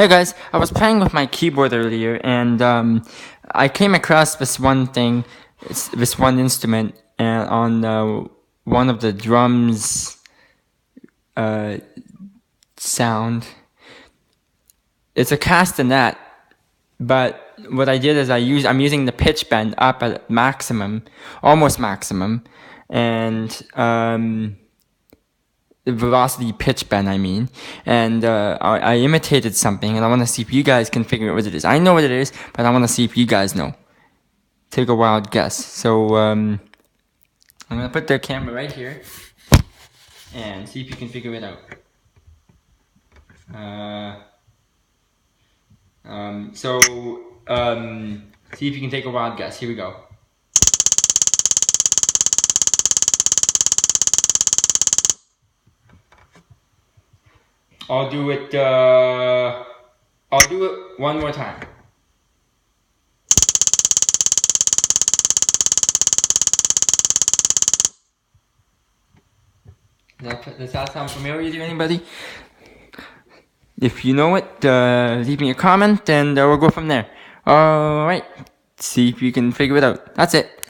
Hey guys, I was playing with my keyboard earlier and I came across this one thing, this one instrument, and on one of the drums sound. It's a castanet, but what I did is I'm using the pitch bend up at maximum, almost maximum, and the velocity pitch bend, and I imitated something, and I want to see if you guys can figure out what it is. I know what it is, but I want to see if you guys know. Take a wild guess. So I'm gonna put the camera right here, and see if you can figure it out. See if you can take a wild guess. Here we go. I'll do it one more time. Does that sound familiar to anybody? If you know it, leave me a comment and we'll go from there. Alright, see if you can figure it out. That's it.